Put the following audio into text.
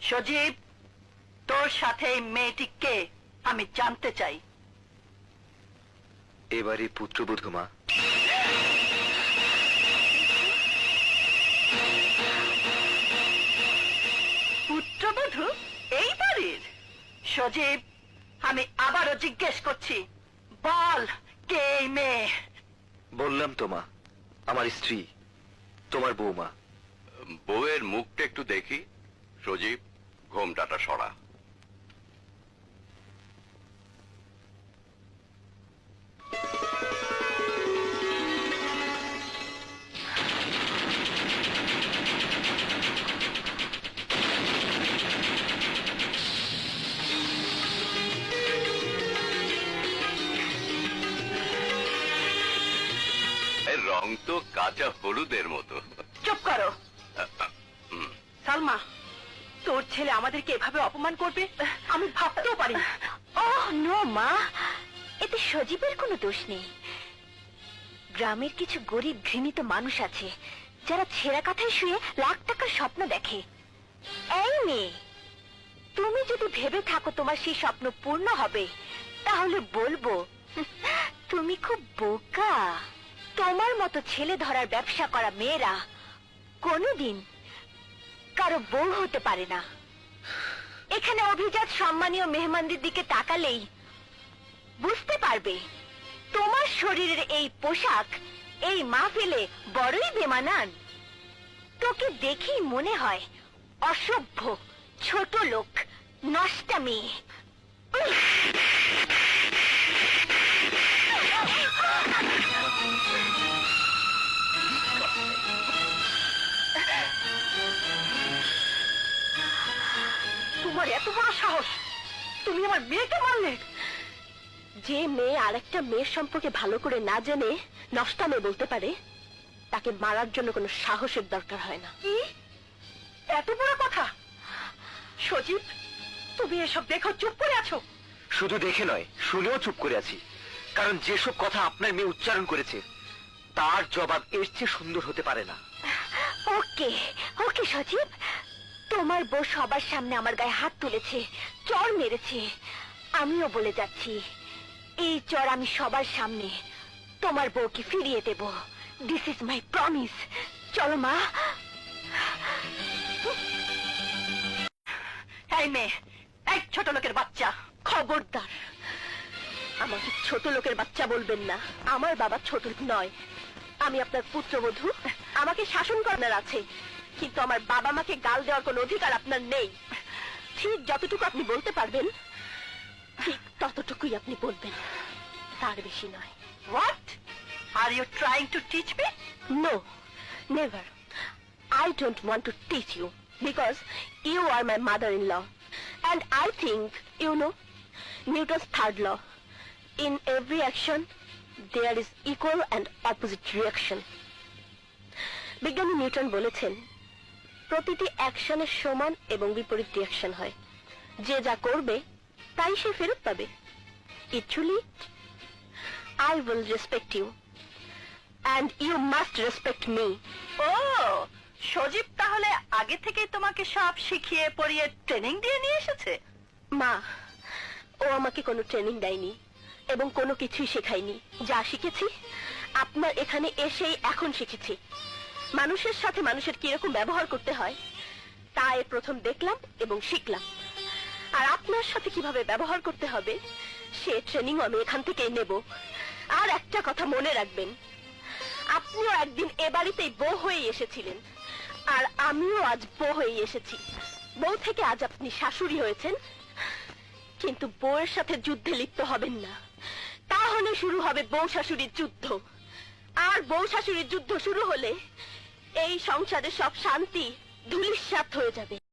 সজীব, তোর সাথে এই মেয়েটি কে আমি জানতে চাই। এবারে পুত্রবধূ মা। পুত্রবধূ এই বাড়ির? সজীব, আমি আবারও জিজ্ঞেস করছি, বল কে এই মেয়ে? বললাম তো মা, আমার স্ত্রী, তোমার বৌমা। বউয়ের মুখটা একটু দেখি। সজীব, ঘোমটাটা সরা। রং তো কাঁচা হলুদের মতো। চুপ করো। সালমা, তোর ছেলে আমাদেরকে এভাবে অপমান করবে আমি ভাবতেও পারি। ওহ নো মা, এতে সজীবের কোনো দোষ নেই। গ্রামের কিছু গরিব ঘৃণিত মানুষ আছে যারা ছেঁড়া কাঁথায় শুয়ে লাখ টাকার স্বপ্ন দেখে। এই মেয়ে, তুমি যদি ভেবে থাকো তোমার সেই স্বপ্ন পূর্ণ হবে, তাহলে বলবো তুমি খুব বোকা। তোমার মতো ছেলে ধরার ব্যবসা করা মেয়েরা কোনোদিন কারো বউ হতে পারে না। এখানে অভিজাত সম্মানীয় মেহমানদের দিকে তাকালেই বুঝতে পারবে তোমার শরীরের এই পোশাক এই মাহফিলে বড়ই বেমানান। তোকে দেখেই মনে হয় অসভ্য, ছোট লোক, নষ্টা মেয়ে। তোমার এত বড় সাহস, তুমি আমার মেয়েকে মারলে? যে মেয়ে আরেকটা মেয়ের সম্পর্কে ভালো করে না জেনে নষ্টা মেয়ে বলতে পারে, তাকে মারার জন্য কোনো সাহসের দরকার হয় না। কি এত বড় কথা? সজীব, তুমি এসব দেখো চুপ করে আছো? শুধু দেখে নয়, শুনেও চুপ করে আছি। কারণ যেসব কথা আপনার মেয়ে উচ্চারণ করেছে তার জবাব এর চেয়ে সুন্দর হতে পারে না। ওকে ওকে সজীব, তোমার বউ সবার সামনে আমার গায়ে হাত তুলেছে, চড় মেরেছে। আমিও বলে যাচ্ছি, এই চড় আমি সবার সামনে তোমার বউকে ফিরিয়ে দেব। This is my promise. চলো মা। এই মেয়ে, এক ছোট লোকের বাচ্চা, খবরদার, আমাকে ছোট লোকের বাচ্চা বলবেন না। আমার বাবা ছোট নয়, আমি আপনার পুত্রবধূ। আমাকে শাসন করার আছে, কিন্তু আমার বাবা মাকে গাল দেওয়ার কোনো অধিকার আপনার নেই। ঠিক যতটুকু আপনি বলতে পারবেন ঠিক ততটুকুই আপনি বলবেন, তার বেশি নয়। What are you trying to teach me? No, never. I don't want to teach you because you are my mother-in-law. And I think you know Newton's third law. In every action, there is equal and opposite reaction. বিজ্ঞানী Newton বলেছেন, প্রতিটি অ্যাকশনের সমান এবং বিপরীত reaction হয়। যে যা করবে তাই সে ফেরত পাবে। Actually, I will respect you. And you must respect me. ও, সজীব তাহলে আগে থেকে তোমাকে সব শিখিয়ে পড়িয়ে ট্রেনিং দিয়ে নিয়ে এসেছে? মা, ও আমাকে কোনো ট্রেনিং দেয়নি এবং কোনো কিছুই শেখায়নি। যা শিখেছি আপনার এখানে এসেই এখন শিখেছি। মানুষের সাথে মানুষের কিরকম ব্যবহার করতে হয় তা এর প্রথম দেখলাম এবং শিখলাম। আর আপনার সাথে কিভাবে ব্যবহার করতে হবে সে ট্রেনিং আমি এখান থেকেই নেব। আর একটা কথা মনে রাখবেন, আপনিও একদিন এ বাড়িতেই বউ হয়ে এসেছিলেন, আর আমিও আজ বউ হয়ে এসেছি। বউ থেকে আজ আপনি শাশুড়ি হয়েছেন, কিন্তু বউয়ের সাথে যুদ্ধে লিপ্ত হবেন না, তাহলে শুরু হবে বউ শাশুড়ির যুদ্ধ। আর বউ শাশুড়ির যুদ্ধ শুরু হলে এই সংসারে সব শান্তি ধূলিসাৎ হয়ে যাবে।